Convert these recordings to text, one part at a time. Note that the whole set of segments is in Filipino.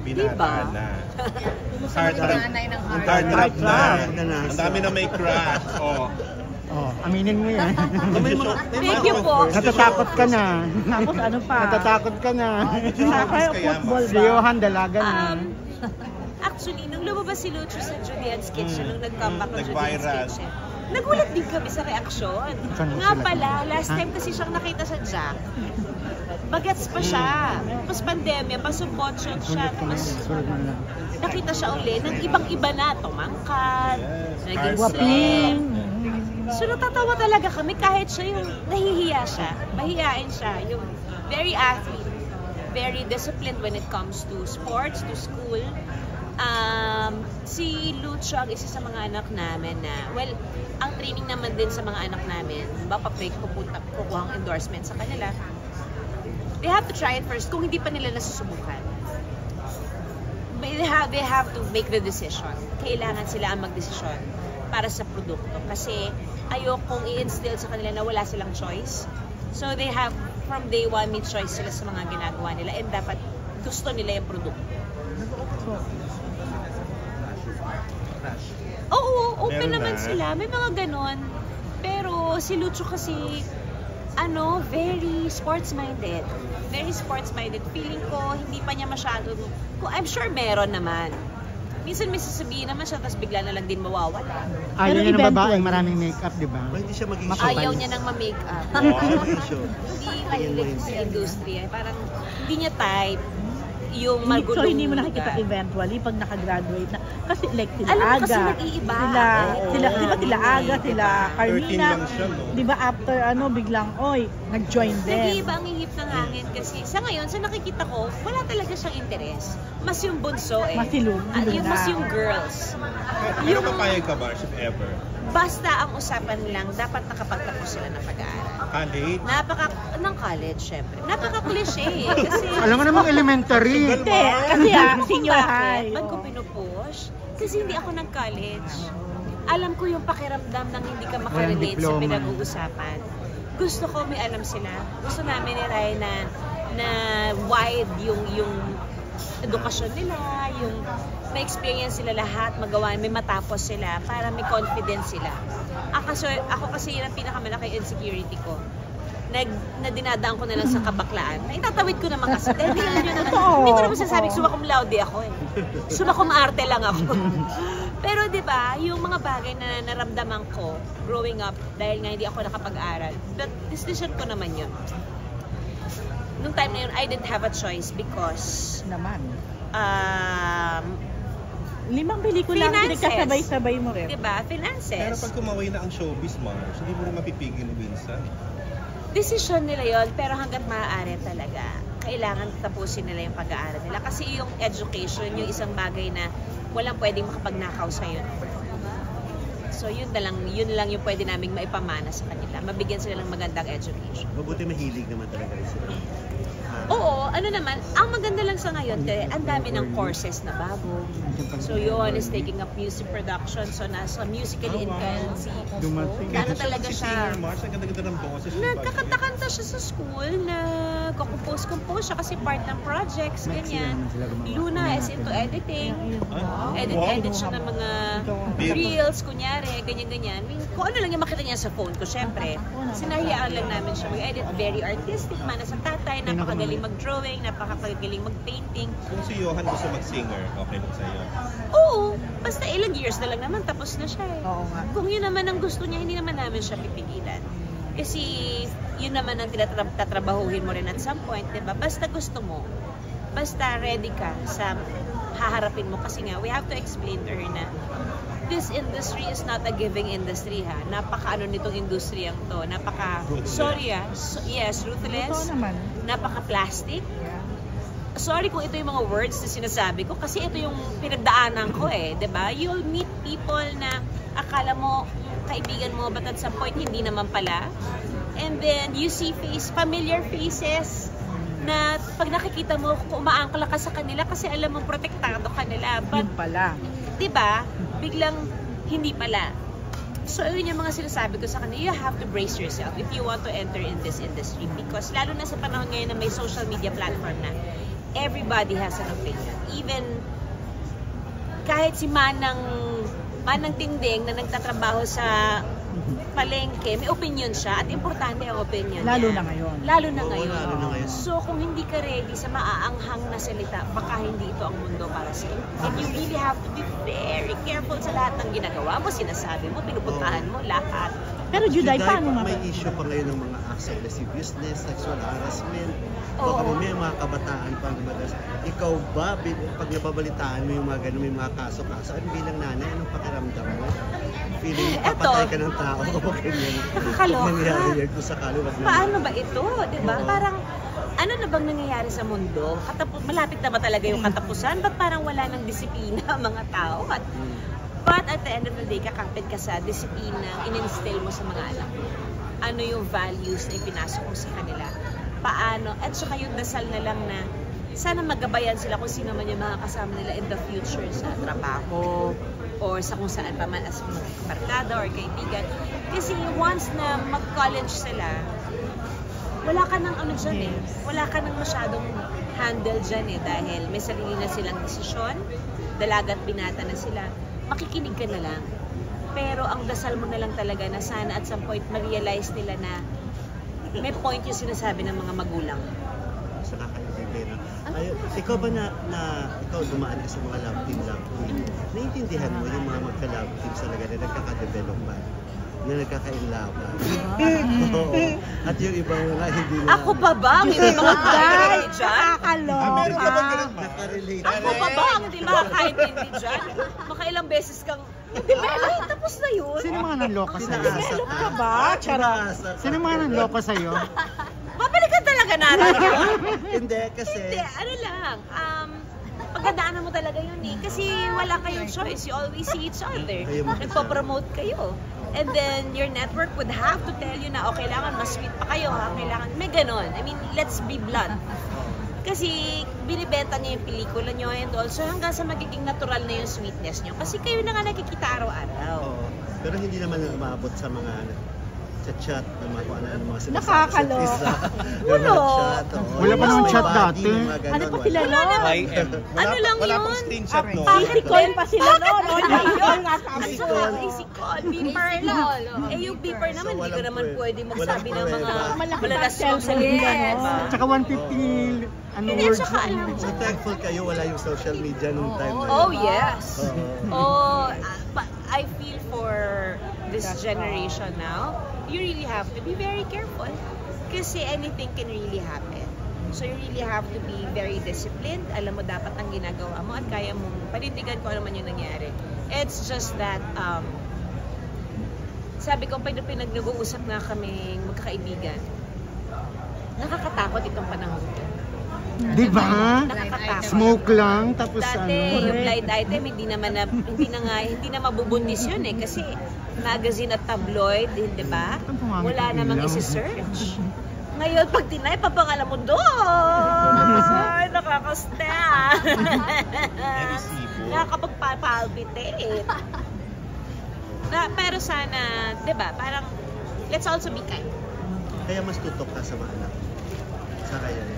binata na. Heart Heart na. na. Ang dami na may crush. Oh, aminin mo yan. Thank you po. Natatakot ka na. Tapos ano pa? Natatakot ka na. Kaya football Si ba? Johan dalaga na. Actually, nung lumabas si Lucho sa Julian's Kitchen, nung nag-comeback ng Julian's Nag-viral. Kitchen, nagulat din kami sa reaksyon. Nga pala, last time kasi siyang nakita sa Jack, bagets pa siya. Tapos pandemya, pasumbotsyot siya. Tapos nakita siya uli ng ibang-iba na. Tumangkad, naging slim. So natatawa talaga kami kahit siya yung nahihiya siya. Mahihiyain siya. Yung very athlete. Very disciplined when it comes to sports, to school. Si Lucho ang isa sa mga anak namin na, well, ang training naman din sa mga anak namin, papapig, kukuha ang endorsement sa kanila. They have to try it first kung hindi pa nila nasusubukan. They have to make the decision. Kailangan sila ang magdesisyon para sa produkto. Kasi ayokong i-instill sa kanila na wala silang choice. So they have, from day one, may choice sila sa mga ginagawa nila and dapat gusto nila yung produkto. Oo, open naman sila. May mga ganon. Pero si Lucho kasi, very sports-minded. Very sports-minded. Feeling ko, hindi pa niya masyado, I'm sure meron naman. Minsan may sasabihin naman siya, tapos bigla na lang din mawawala. Ayaw niya ng babaeng maraming makeup, di ba? Hindi siya maging Ayaw niya nang ma-makeup. Hindi mahilig sa industriya. Parang hindi niya type yung magulong. So hindi mo nakikita eventually pag nakagraduate na. Kasi like sila Alam mo Aga. kasi nag-iiba. Di ba sila Aga, sila Carmina. 13 lang siya, no? Di ba after biglang, nag-join din. Nag-iiba ang ihip ng hangin kasi sa ngayon, sa nakikita ko, wala talaga siyang interes. Mas yung bunso eh. Mas si Luna. Mas yung girls. Pero papayag ka ba, if ever? Basta ang usapan lang, dapat nakapagtapos sila ng pag-aaral. College? Ng college, syempre. Napaka-cliche eh. Kasi, Alam mo namang elementary. Hindi, kasi senior high. Ba't ko pinupush? Kasi hindi ako nag-college. Alam ko yung pakiramdam ng hindi ka makarelate sa diploma. pinag-uusapan. Gusto ko may alam sila. Gusto namin ni Rai na wide yung edukasyon nila, yung may experience sila lahat, magawa, may matapos sila para may confidence sila. Ako kasi yun ang pinakamalaki insecurity ko. Na dinadaan ko na lang sa kabaklaan. Itatawid ko naman kasi. Dahil hindi ko naman sasabing summa cum laude ako eh. Summa cum arte lang ako. Pero di ba yung mga bagay na naramdaman ko growing up dahil nga hindi ako nakapag-aral, but decision ko naman yun. Nung time na yun, I didn't have a choice because Limang pelikula ang pinagkasabay-sabay mo rin. Diba? Finances. Pero pag kumaway na ang showbiz, Mars, hindi mo rin mapipigil minsan. Decision nila yon, pero hanggat maaari talaga, kailangan tapusin nila yung pag-aaral nila. Kasi yung education, yung isang bagay na walang pwedeng makapagnakaw sa'yo. So yun lang yung pwede naming maipamana sa kanila. Mabigyan sila ng magandang education. Mabuti mahilig naman talaga sila. Oo, naman, ang maganda lang sa ngayon, ang dami ng courses na bago. So yun is taking up music production, so nasa musically inclined si talaga siya. Mars, ang ganda-ganda ng boses. Nagkakanta-kanta siya sa school, nagko-compose siya kasi part ng projects, ganyan. Luna is into editing. Edit siya ng mga reels, kunyari, ganyan-ganyan. Kung ano lang yung makita niya sa phone ko, syempre. Sinahiyaan lang namin siya mag-edit. Very artistic, mana sa tatay, napakagaling mag-drawing, napakagaling mag-painting. Kung si Johan gusto mag-singer, okay lang sa'yo? Oo, basta ilang years na lang naman, tapos na siya eh. Oo nga. Kung yun naman ang gusto niya, hindi naman namin siya pipigilan. Kasi yun naman ang tatrabahuhin mo rin at some point, diba? Basta gusto mo, basta ready ka sa haharapin mo. Kasi nga, we have to explain to her na this industry is not a giving industry ha. Napaka nitong industriyang to. Ruthless. Napaka-plastic. Sorry kung ito yung mga words na sinasabi ko kasi ito yung pinagdaanan ko eh, 'di ba? You'll meet people na akala mo kaibigan mo but at some point hindi naman pala. And then you see familiar faces na pag nakikita mo umaangkla ka sa kanila kasi alam mo protektado ka nila. But pala. 'Di ba? Biglang hindi pala. So, yun yung mga sinasabi ko sa kanila, you have to brace yourself if you want to enter in this industry because lalo na sa panahon ngayon na may social media platform na, everybody has an opinion. Even kahit si Manang Tinding na nagtatrabaho sa palengke, may opinion siya at importante ang opinion Lalo niya. na ngayon. Lalo na Oo, ngayon. lalo na ngayon. So kung hindi ka ready sa maaanghang na salita, baka hindi ito ang mundo para sa iyo. And you really have to be very careful sa lahat ng ginagawa mo, sinasabi mo, pinupuntahan mo, lahat. Pero Juday, paano may nga? issue pa ngayon ng mga acts of lasciviousness, sexual harassment. Oo. Baka may mga kabataan pang lumadas. Ikaw ba, pag nababalitaan mo yung mga ganun, may mga kaso-kaso, ano bilang nanay, anong pakiramdam mo? Feeling papatay ka ng tao kapag ganyan. Nakakaloka. Pag nangyari yan, kung sakali wag naman. Paano ba ito? Diba? Oo. Parang, ano na bang nangyayari sa mundo? Malapit na ba talaga yung katapusan? Ba't parang wala ng disiplina ang mga tao? But at the end of the day, kakapit ka sa disiplina, in-instill mo sa mga anak mo. Ano yung values na ipinasok mo sa kanila? Paano? At saka yung dasal na lang na sana magabayan sila kung sino man yung mga kasama nila in the future sa trabaho or sa kung saan pa man as mga barkada or kaibigan. Kasi once na mag-college sila, wala ka nang ano dyan eh. Wala ka nang masyadong handle dyan eh dahil may sarili na silang desisyon, dalagat binata na sila, makikinig ka na lang. Pero ang dasal mo na lang talaga na sana at some point ma-realize nila na may point yung sinasabi ng mga magulang. Sa kakaibigay na. Ikaw ba ikaw dumaan ka sa mga love team naiintindihan mo yung mga magka-love teams talaga na nagkaka-develop ba? Na nagkaka-inlaban? Oo. At yung ibang wala, hindi na. Ako pa ba ang hindi makakaintindi dyan? Meron ka ba Nakakaloka. ganun nakarelate? Ako pa ba ang hindi makakaintindi dyan? Makailang beses kang, ay, tapos na yun. Sino mga nanloko sa'yo? Pinaasa ka ba? Charot. Sino mga nanloko sa'yo? Babalikan talaga natin yun. Hindi, kasi. Hindi, ano lang, pagkadaanan mo talaga yun eh. Kasi wala kayong choice. You always see each other. Kayo mag-isa. Nagpo-promote kayo. And then, your network would have to tell you na, oh, kailangan mas sweet pa kayo, ha? Kailangan, may ganon. I mean, let's be blunt. Kasi, binibenta niyo yung pelikula niyo and also hanggang sa magiging natural na yung sweetness niyo. Kasi kayo na nga nakikita araw-araw. Oo. Pero hindi naman umabot sa mga sa chat na mga kung ano mga sinasabi Nakakaloka. sa isa. Wala. Wala pa naman chat dati. Ano pa sila nun? Ano lang wala yun? pang screenshot no? Easy call pa sila nun. Ayun, Easy so, call. easy call, beeper lang. Eh yung beeper naman, hindi ko naman pwede magsabi ng mga Malaki malalasong cellphone nila, salita. no? Tsaka 150 Hindi, words. tsaka alam mo. So thankful kayo, wala yung social media nung time na yun. Oh, yes. Oo. Oh, but I feel for this generation now, you really have to be very careful kasi anything can really happen. So you really have to be very disciplined. Alam mo dapat ang ginagawa mo at kaya mong panindigan kung ano man yung nangyari. It's just that, sabi ko, pinag-uusap na kaming magkakaibigan. Nakakatakot itong panahon ko. Di ba? Nakakatakot. Smoke lang, tapos Dati, ano. yung blind item, hindi na mabubuntis yun eh. Kasi magazine at tabloid, di ba? Wala namang isi-search. Ngayon, pag tinay, papangalan mo doon. Ay, nakaka-stand. Nakakapagpapalpitate. Pero sana, di ba, parang, let's also be kind. Kaya mas tutok ka sa mga anak. Sa kaya yan.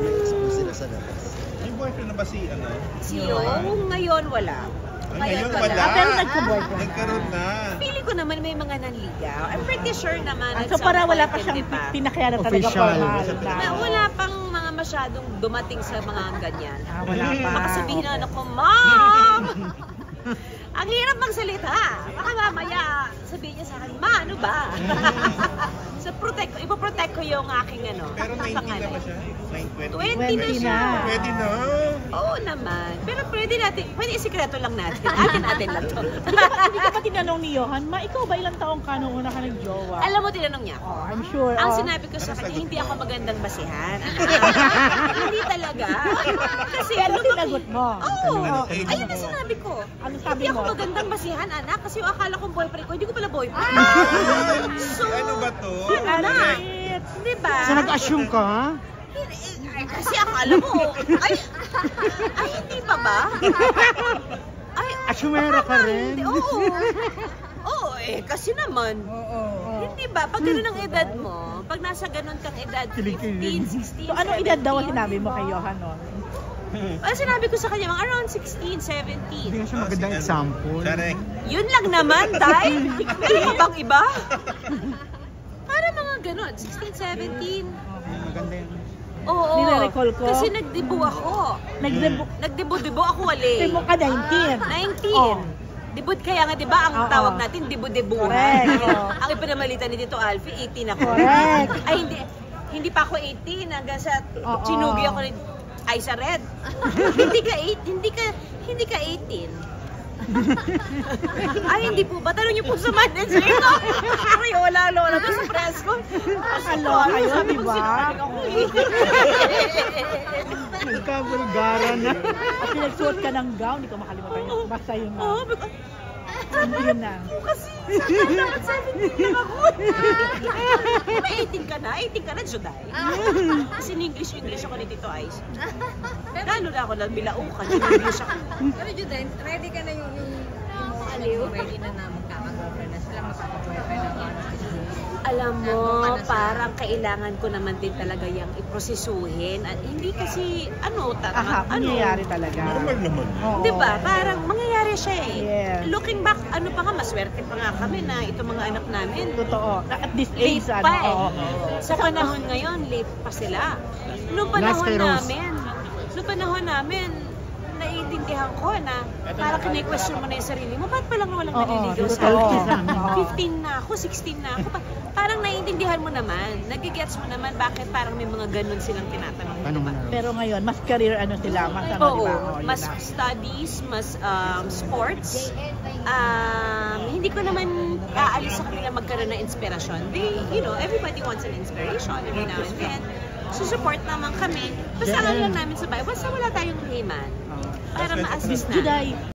Expose sila sa labas. Yung boyfriend na ba si ano? Si Yung ngayon wala. Ngayon wala. Pero nagka-boyfriend. Nagkaroon na. Pili ko naman may mga nanligaw. I'm pretty sure naman. at So some para wala pa point, siyang di ba? pinakyaran talaga Official. formal. Na wala pang mga masyadong dumating sa mga ganyan. Wala pa. Baka sabihin na ako, Mom! Ang hirap magsalita. Baka mamaya sabihin niya sa akin, Ma, ano ba? So, ipoprotect ko yung aking ano. Pero 19 na ba siya? 20 20 na siya. Pwede na. Oo naman. Pero pwede isikreto lang natin. Atin lang to. Hindi ka pa tinanong ni Johan, Ma, ikaw ba ilang taong ka nung una ka nag-jowa? Alam mo, tinanong niya ako. I'm sure. Ang sinabi ko sa kanya, hindi ako magandang basihan. Hindi talaga. Kasi Pero tinagot mo. Oo. Ayun na sinabi ko. Ano sabi Hindi ako mo? magandang basihan, anak. Kasi yung akala kong boyfriend ko, hindi ko pala boyfriend. So, Ano ba to? anak. Diba? So nag-assume ka? Kasi akala mo, ay, hindi pa ba? Ay, Assumera ka rin? Oo. Oo, kasi naman. Hindi Hindi ba? Pag ganun ang edad mo, pag nasa ganun kang edad, 15, 16, So, anong edad daw 17? sinabi mo kay Johan nun? Sinabi ko sa kanya, mga around 16, 17. Hindi nga siya magandang example. Correct. Yun lang naman, Day. Ano pa bang iba? Para mga ganun, 16, 17. Maganda yun. Oo. Nire-recall ko. Kasi nagdebo ako. Nagdebo ako wali. Kasi mo ka 19. 19. Oh. Debut kaya nga, di ba, ang Oo. tawag natin, debo-debuhan. Correct. Oo. Ang ipinamalita ni Tito Alfie, 18 ako. Correct. Ay, hindi pa ako 18 hanggang sa Oo. sinugi ako ni Aiza Red. hindi ka 18. Ay, hindi po ba? Tanong niyo po sa manager ko. Ay, wala doon sa press ko. Alo, kayo, di ba? Nagkabulgaran na. At pinagsuot ka ng gown, hindi ko makalimutan yun. Basta yun na. Oo, Yun na. kasi dapat 17 lang ako. May 18 ka na? 18 ka na, Juday. Kasi English ako ni Tito Ice. Lalo na ako lang bilaukan. English ako. Pero Juday, ready ka na yung aliw? Ready na na magkakagawin na sila, magkakagawin na Alam mo, parang kailangan ko naman din talaga yung iprosesuhin. At hindi kasi, Nangyayari talaga. Normal naman. Oo. Di ba? Parang mangyayari siya eh. Yes. Looking back, maswerte pa nga kami na itong mga anak namin. Totoo. At this Late age, pa eh. oo. Sa panahon ngayon, late pa sila. Noong Last kay Rose. panahon namin, naiintindihan ko na parang kine-question mo na yung sarili mo, ba't pa lang walang Oo, naliligaw sa totoo. akin? Oo. 15 na ako, 16 na ako. Parang naiintindihan mo naman, nagigets mo naman bakit parang may mga ganun silang tinatanong. Paano mo na? Pero ngayon, mas career sila, mas ano, Oo, di ba? Oo, yun mas na. studies, mas sports. Hindi ko naman aalis sa kanila magkaroon ng inspirasyon. Everybody wants an inspiration every now and then. Susupport naman kami. Basta lang namin sa bahay. Basta wala tayong himan. Para ma-assist na. Juday,